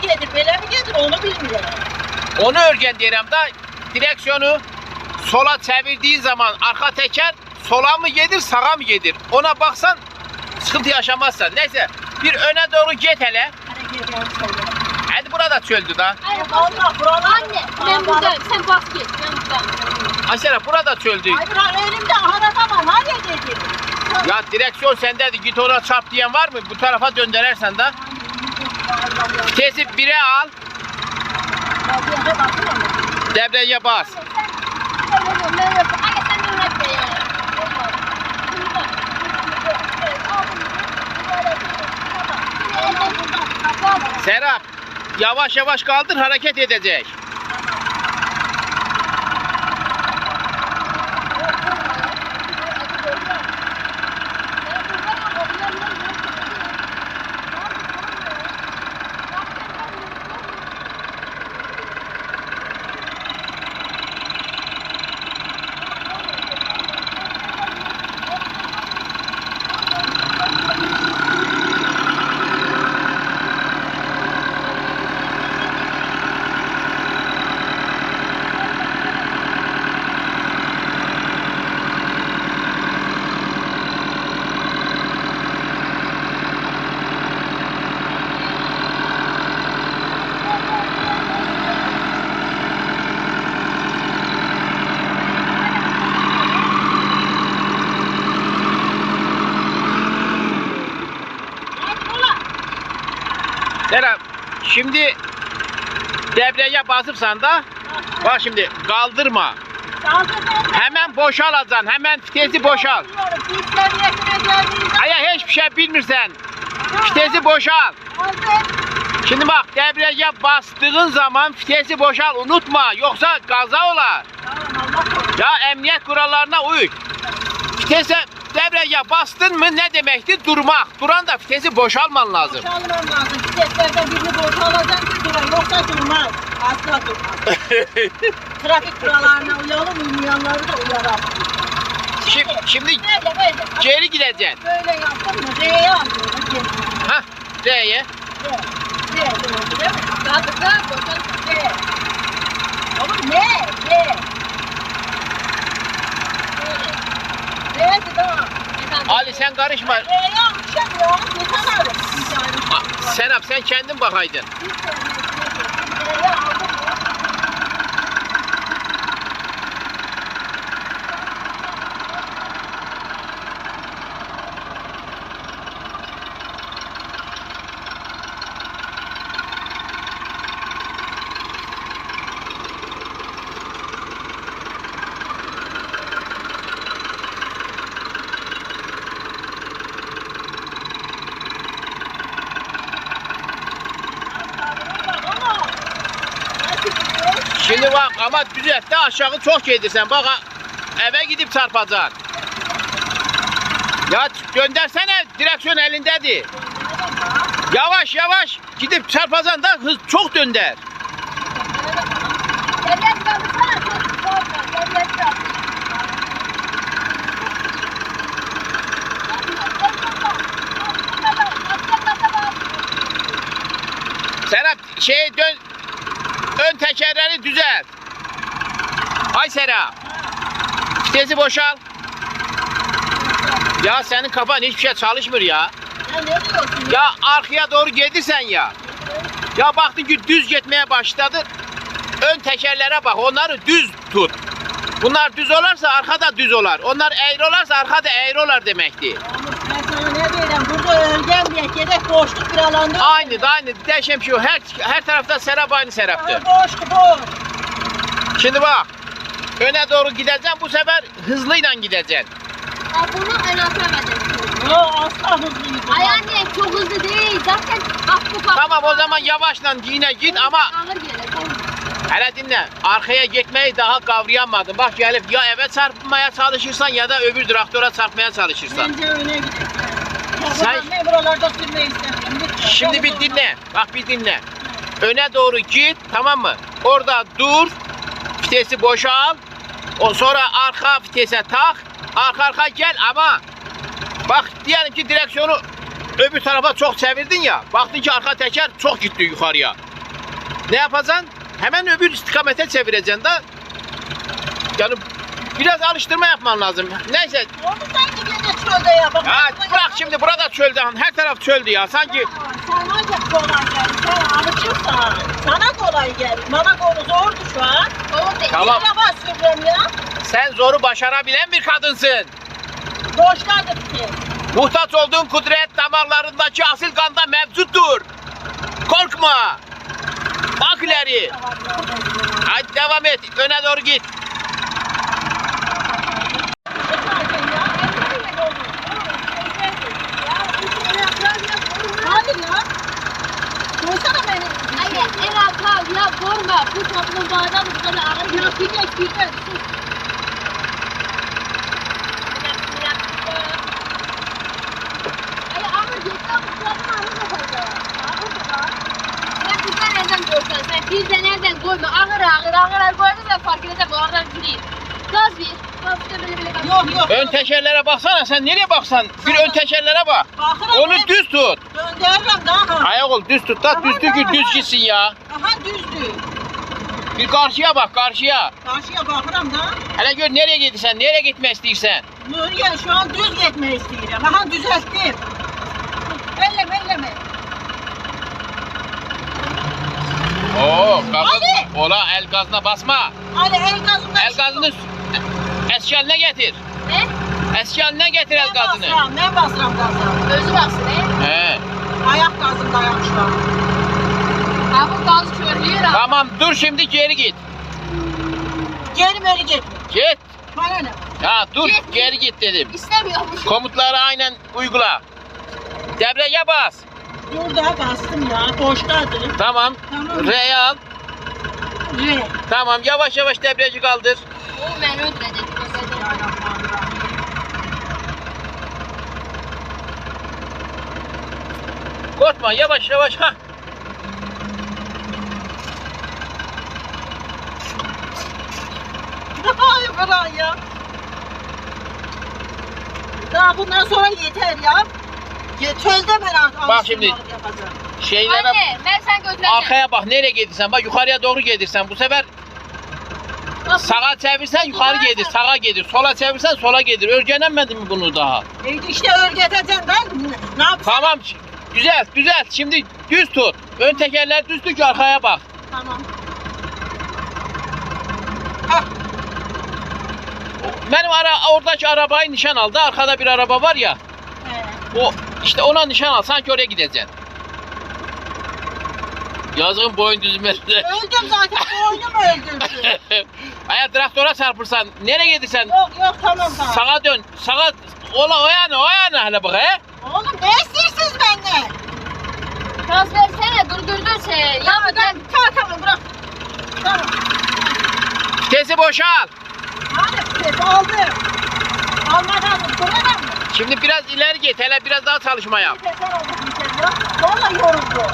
gelir onu bilmiyorum. onu örgen diyelim da direksiyonu sola çevirdiğin zaman arka teker sola mı gelir, sağa mı gelir? Ona baksan sıkıntı yaşamazsan. Neyse bir öne doğru git hele. Hadi burada çöldü da. Allah buralar. Anne ben buradayım. Sen bas git. Ben buradayım. Aşağı burada çöldü. Ay bırak elimde aratamam. Nereye gelir? Ya direksiyon sendeydi. Git ona çarp diyen var mı? Bu tarafa döndürersen de. Vitesi 1'e al. Debriyaya bas. Serap yavaş yavaş kaldır hareket edecek. Serap şimdi debriyaya basıpsan da bak şimdi kaldırma. Hemen boşalacaksın. Hemen vitesi boşal. Aya hiçbir şey bilmirsen. Vitesi boşal. Şimdi bak debriyaja bastığın zaman vitesi boşal unutma. Yoksa kaza olar. Ya emniyet kurallarına uy. Vitese debriyaja bastın mı ne demektir? Durmak. Duran da vitesi boşalman lazım. Boşalmam lazım. Viteslerden birini boşalacağım ki duran. Yoksa durmaz. Asla durmaz. Trafik kurallarına uyalım, uymayanları da uyaralım. Şimdi Böyle. geri gideceksin. Böyle yaptım mı? R'ye alıyorum. Hah R'ye. R doğru değil mi? Kaldıklar boşalım. R. Oğlum ne? R. R'di daha. Ali sen karışma. R'ye almışım ya. Yeter abi. Serap sen kendin bakaydın. R'ye aldım ya. Şimdi bak ama düzelt de aşağı çok yedirsen bak eve gidip çarpacaksın. Ya göndersene direksiyon elindedir. Yavaş yavaş gidip çarpacaksın da hız çok dönder. Serap dön. Ön tekerleri düzelt. Ay Serap. Vitesi boşal. Ya senin kafan hiçbir şey çalışmıyor ya. Sen ne diyorsun? Ya arkaya doğru gelirsen ya. Ya baktın ki düz gitmeye başladı. Ön tekerlere bak. Onları düz tut. Bunlar düz olarsa arkada düz olar. Onlar eğri olarsa arkada eğri olar demektir. Ben sana ne diyeyim? Burada örgen diye gerek boşluk bir alanda. Aynı. Değişen şey o. Her tarafta serap aynı seraptır. Boş. Şimdi bak. Öne doğru gideceksin. Bu sefer hızlıyla gideceksin. Ya bunu en atamadım. Yo asla hızlıyız. Ay anne çok hızlı değil. Zaten aklı kalktı. Tamam o zaman yavaşla yine git ama Ağır gelir. hele dinle. Arkaya gitmeyi daha kavrayamadın. Bak gelip ya eve çarpmaya çalışırsan ya da öbür traktöre çarpmaya çalışırsan. Bence öne gidelim. Sen- Ne buralarda sürmeyi istemiyorum. Lütfen. Şimdi bir dinle. Bak bir dinle. Öne doğru git, tamam mı? Orada dur. Vitesi boşa al. Sonra arka vitese tak. Arka gel ama bak diyelim ki direksiyonu öbür tarafa çok çevirdin ya. Baktın ki arka teker çok gitti yukarıya. Ne yapacaksın? Hemen öbür istikamete çevireceksin da. Yani biraz alıştırma yapman lazım. Neyse. Onu sanki gene çölde yapalım. Ya bırak şimdi burada çölde. Her taraf çöldü ya. Sanki Sana da kolay gelir. Sen alışırsan. Sana kolay gelir. Bana konu zordu şu an. Doğru değil. Tamam. Bir araba sürüyorum ya. sen zoru başarabilen bir kadınsın. Boşlardı ki. Muhtaç olduğun kudret damarlarındaki asil kanda mevcuttur. Korkma. Bak ileri. Hadi devam et. Öne doğru git. Hadi ya. Koysana beni. Hayır en arka ya korkma. Bu toplum bağdan bu kadar ağır Ya yok. bir de Hayır ağır yeter bu kadar ağır da fazla. Ağır da var. Sen bizden nereden görsen sen bizden nereden koyma. Ağır koydun da fark edecek bu ağırdan gireyim. Gaz bir. Gaz bir böyle gaz. Yok. Ön tekerlere baksana. Sen nereye baksan? Bir ön tekerlere bak. Bakıram Onu ben. düz tut. Gönderirim daha. Ayak ol düz tut da düz tut ki düz gitsin ya. Aha düzdü. Bir karşıya bak karşıya. Karşıya bakıram da. Hele gör nereye gidiyorsun? Nereye gitmek istiyorsan? Nuriye şu an düz gitmeyi istiyorum. Aha düzelttim. Elleme. Oo gazı. Hadi. Ola el gazına basma. Hadi el gazından El gazını eski haline getir. Ne? Eski haline getir el gazını. Ben basıram gaza. Özü baksın he. He. Ayak gazında yapmışlar. Ha bu gaz körlüyor ha. Tamam dur şimdi geri git. Geri beri gitme. Git. Bana ne? Ya dur Git. geri git dedim. İstemiyormuş. Komutları aynen uygula. Debriyaj bas. Burada bastım ya. Boştadır. Tamam. Tamam. R'ye al. R. Tamam yavaş yavaş debriyajı kaldır. O beni öldürecek. Korkma yavaş yavaş ha. Ay falan ya. Daha bundan sonra yeter ya. Çölde ben artık Bak şimdi. yapacağım. Şeylere Anne ben sen götüreceğim. arkaya bak nereye gidiyorsun? Bak yukarıya doğru gidiyorsun. Bu sefer sağa çevirsen yukarı gelir, sağa gelir. Sola çevirsen sola gelir. Öğrenemedin mi bunu daha? İşte örgeteceğim ben. Ne yapayım? Tamam. Düzelt. Şimdi düz tut. Ön tekerler düz tut ki arkaya bak. Tamam. Hah. Benim oradaki arabayı nişan aldı. Arkada bir araba var ya. O işte ona nişan al. Sanki oraya gideceksin. Yazığın boyun düzmesi. Öldüm zaten. Boynum öldürdü. Eğer traktöre çarpırsan nereye gidersen Yok tamam. sağa dön. Sağa ola o yana hele bak he. Oğlum ne istiyorsunuz benden? Gaz versene durdurdun sen. Ya bu gel. Tamam bırak. Tamam. Vitesi boşal. Hadi ses aldım. Almadan mı? Buradan mı? Şimdi biraz ileri git. Hele biraz daha çalışma yap. Sesler oldu bir kez ya. Vallahi yoruldu.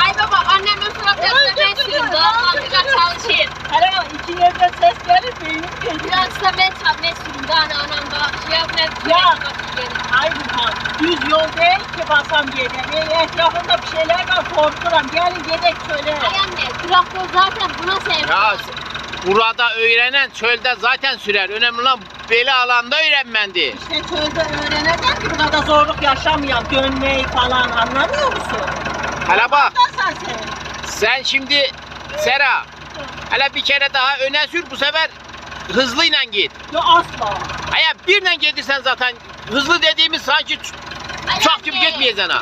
Ay baba annem ön tarafta ben sürüm. Daha fazla çalışayım. Hele iki yerden ses gelir beynim geliyor. Biraz da ben sürüm. Daha ne anam da şey yapmaya Ya. Hayır ha. Düz yol değil ki basam yere. Etrafında bir şeyler var korkuram. Gelin yedek söyle. Ay anne traktör zaten buna sevdim. Ya burada öğrenen çölde zaten sürer. Önemli olan böyle alanda öğrenmendi. İşte çölde öğreneceğim ki bu kadar zorluk yaşamayan dönmeyi falan anlamıyor musun? Hala bak. Sen. Sen şimdi Sera, hele bir kere daha öne sür, bu sefer hızlıyla git. Yo asla. Aya birle gelirsen zaten hızlı dediğimiz sanki uçak gibi gitmeyeceksin ha.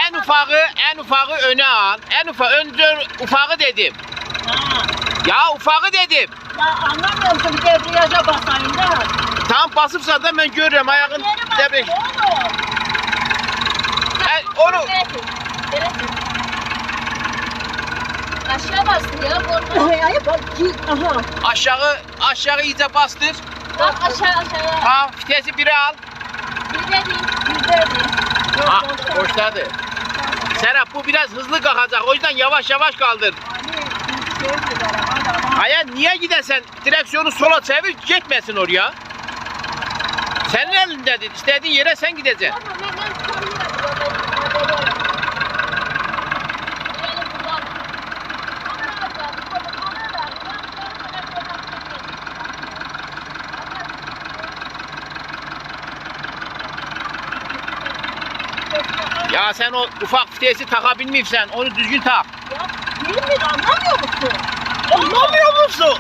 En ufağı öne al. Önce ufağı dedim. Ha. Ya ufağı dedim. Ya anlamıyor musun? Debriyaja basayım da. Tam basıpsan da ben görürüm ayağın debriyaj. Oğlum. Onu Aşağı bastı ya. Korkma. Ay bak git. Aha. aşağı iyice bastır. Bak aşağı. Ha, vitesi 1'e al. Bir de değil. Ha, boşladı. Serap, bu biraz hızlı kalkacak. O yüzden yavaş yavaş kaldır. Aya niye gidersen direksiyonu sola çevir, gitmesin oraya. Senin elindedir. İstediğin yere sen gideceksin. Ya sen o ufak vitesi takabilmiyorsan onu düzgün tak. Ya bilmiyor anlamıyor musun? Anlamıyor musun?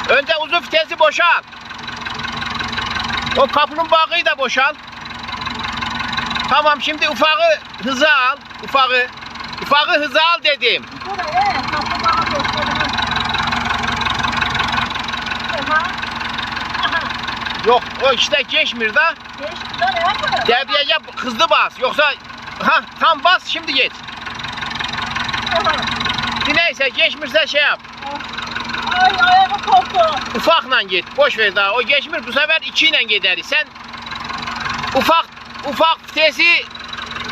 Önce uzun vitesi boşal. O kaplumbağayı da boşal. Tamam, şimdi ufağı hıza al. Ufağı hıza al dedim. Yok, o işte geçmir da. Debriyaja hızlı bas. Yoksa tam bas, şimdi geç. Neyse, geçmirse şey yap. Ay ayağım koptu. Ufakla git. Boş ver daha. O geçmir, bu sefer 2 ile gideriz. Sen ufak vitesi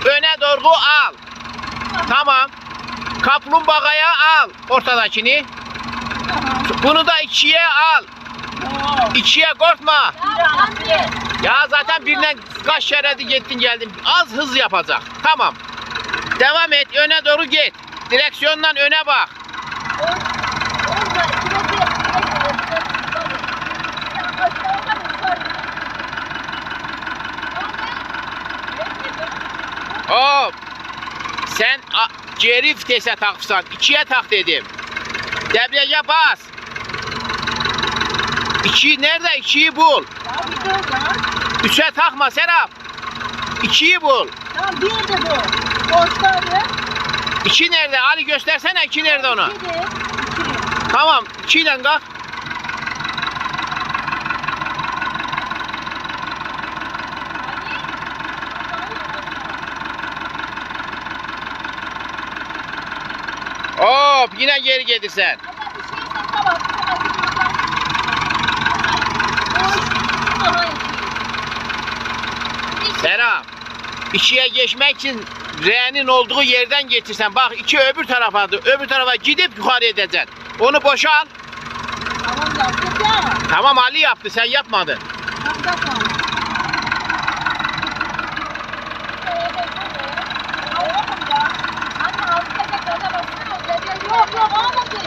öne doğru al. Tamam. Kaplumbağaya al ortadakini. Bunu da 2'ye al. 2'ye korkma. Ya zaten birine kaç şeridi gittin geldin. Az hız yapacak. Tamam. Devam et. Öne doğru git. Direksiyondan öne bak. Hop. Sen geri vitese taksan. 2'ye tak dedim. Debriyaja bas. 2 nerede? 2'yi bul. 3'e takma Serap. 2'yi bul. Tamam bir de bu. Boştadı. 2 nerede? Ali göstersene, 2 nerede onu? 2. Tamam, 2 ile kalk. Hop, yine geri gelirsen. Serap, 2'ye geçmek için R'nin olduğu yerden geçirsen. Bak, 2 öbür tarafadır. Öbür tarafa gidip yukarı edeceksin. Onu boşal. Tamam yaptık ya. Tamam, Ali yaptı, sen yapmadın. Tamam. Yok olmadı.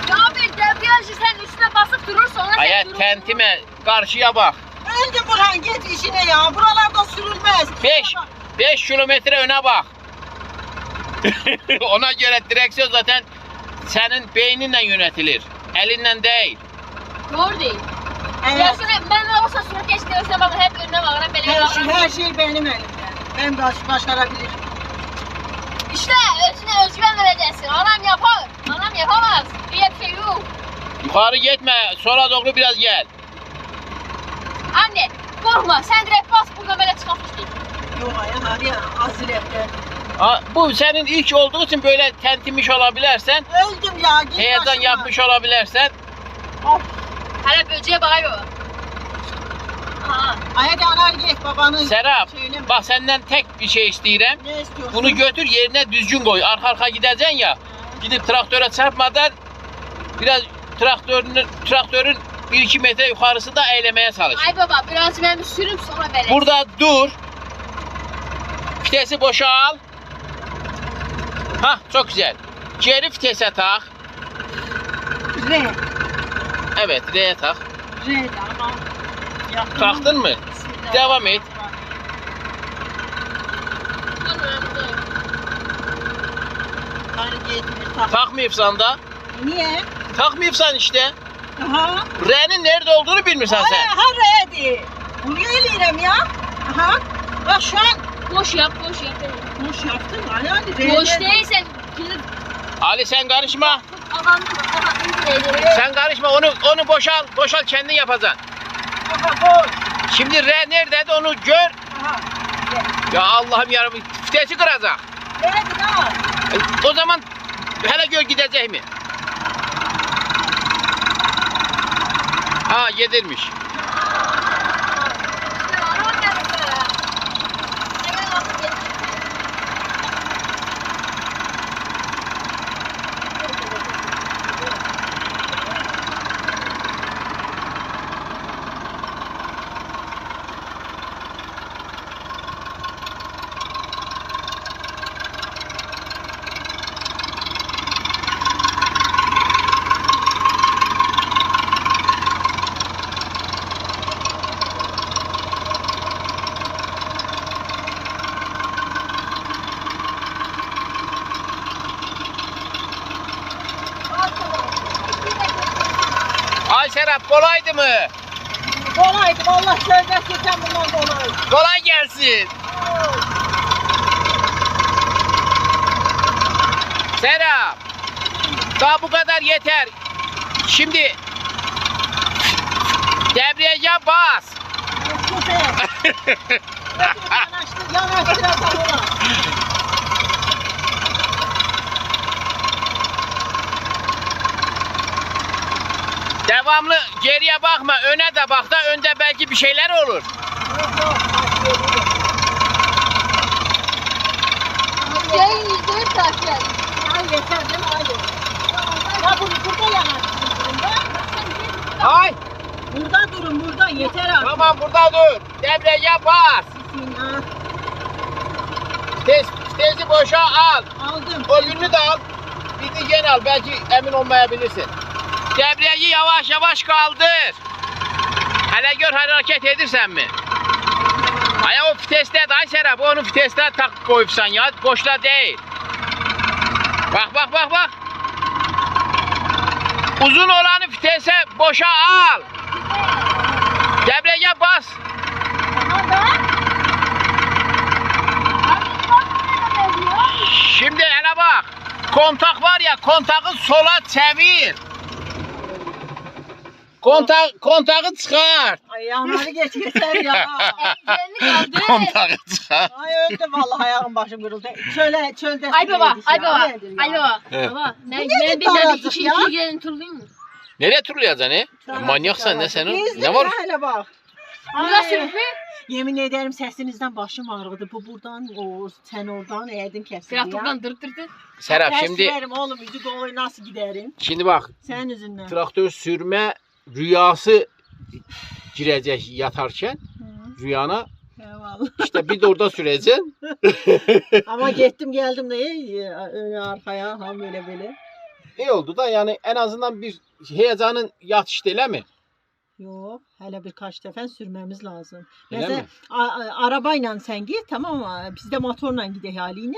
Ya bir debriyajı sen üstüne basıp durursa ona Hayat durursun. tentime karşıya bak. Öldü Burhan git işine ya. Buralarda sürülmez. 5 kilometre öne bak. Ona göre direksiyon zaten senin beyninle yönetilir. Elinle değil. Doğru değil. Evet. Ya şöyle ben olsa sürerken istiyorsan bakın hep önüne bakın benim Her şey benim elimde. Ben başarabilirim. İşte özüne özgüven vereceksin. Anam yapar. Anam yapamaz. Diye bir şey yok. Yukarı gitme. Sola doğru biraz gel. Anne korkma. Sen direkt bas buradan böyle çıkartmıştın. Yok ya aziletle. Bu senin ilk olduğu için böyle tentimiş olabilirsen, Öldüm ya. Git heyecan başıma. yapmış olabilirsen. Of. Hele böceğe bakıyor. Ha. Hadi anar git babanın. Serap, Söyleme. bak senden tek bir şey isterim. Ne istiyorsun? Bunu götür yerine düzgün koy. Arka gideceksin ya. Gidip traktöre çarpmadan biraz traktörün 1-2 metre yukarısı da eylemeye çalış. Ay baba biraz ben bir sürüm sonra verelim. Burada dur. Vitesi boşa al. Hah, çok güzel. Geri vitese tak. R. Evet, R'ye tak. R'de ama. Yaptım. Taktın mı? Bismillah. Devam et. Hani gitmiyor, tak. Takmayıpsan da. Niye? Takmayıpsan işte. Aha. R'nin nerede olduğunu bilmirsən sen. Ha R'di. Buraya eləyirəm ya. Aha. Bak şu an Boş yap, boş yap. boş yaptın. Yani R'de. Boş değilsen gidip Ali sen karışma. adamda Sen karışma, onu boşal. Boşal, kendin yapacaksın. Aha boş. Şimdi R neredeydi onu gör. Aha. Ya Allah'ım yarabbim, fitesi kıracak. R'di ne var? O zaman hele gör gidecek mi? Ha, yedirmiş. Ay Serap, kolaydı mı? Kolaydı. Vallahi sözleşirken bundan kolaydı. Kolay gelsin. Serap, daha bu kadar yeter. Şimdi debriyaja bas. Süper. Yanaştır ona. Devamlı geriye bakma, öne de bak da önde belki bir şeyler olur. Gelin %100 takip et. Ay yeter değil mi? Haydi. Ya burada yanaştır. Ay, Burada durun burada yeter artık. tamam burada dur. Debriyaja bas. Bismillah. Vitesi boşa al. Aldım. O gününü de al. Bir de gene al. Belki emin olmayabilirsin. Debriyajı yavaş yavaş kaldır. Hele gör hareket edirsen mi? Ay o viteste day Serap, onu viteste tak koyupsan ya, boşta değil. Bak. Uzun olanı vitese boşa al. Debriyaja bas. Şimdi hele bak. Kontak var ya, kontağı sola çevir. Kontağı çıkar. Ay yanları geç yeter ya. Ellerini kaldır. Kontağı çıkar. Ay öldüm vallahi ayağım başım kırıldı. Çölde. Ay baba, süreydik ay ya, baba, nedir ya? ay baba. Evet. Baba, ben nedir bir daracık iki ya? gelin turlayayım mı? Nereye turlayacaksın he? Daracık, Manyaksan ne daracık. sen o? İzle Ne var? hele bak. Burada Ay, sürüp mü? yemin ederim sesinizden başım ağrıdı. Bu buradan, sen oradan eğdim kesildi ya. Traktörden dır. Serap Ters şimdi sürerim oğlum, yüzü dolu nasıl giderim? bak, Senin yüzünden. traktör sürme rüyası girecek yatarken Hı, rüyana, eyvallah. işte bir de orada süreceksin. Ama gittim geldim de öyle arkaya ha böyle. İyi oldu da yani, en azından bir heyecanın yatıştı değil mi? Yok, hele birkaç defa sürmemiz lazım. Öyle Mesela mi? arabayla sen git tamam mı? Biz de motorla gidelim haline.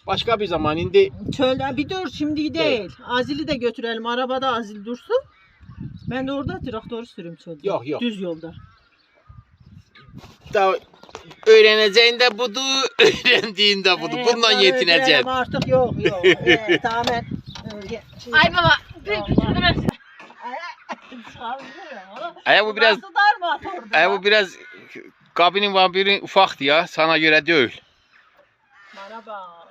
Başka bir zaman indi. Çölde bir dur şimdi değil. Azil'i de götürelim. Arabada Azil dursun. Ben de orada traktörü süreyim çölde. Yok. Düz yolda. Da öğreneceğin de budur, öğrendiğin de budur. Bundan bunları yetineceksin. öğrenelim artık yok. Tamamen. Ay baba, bir sürmez. Bu biraz, Nasıl dar motordu? bu biraz kabinin vampiri ufaktı ya, sana göre değil. Bana bak.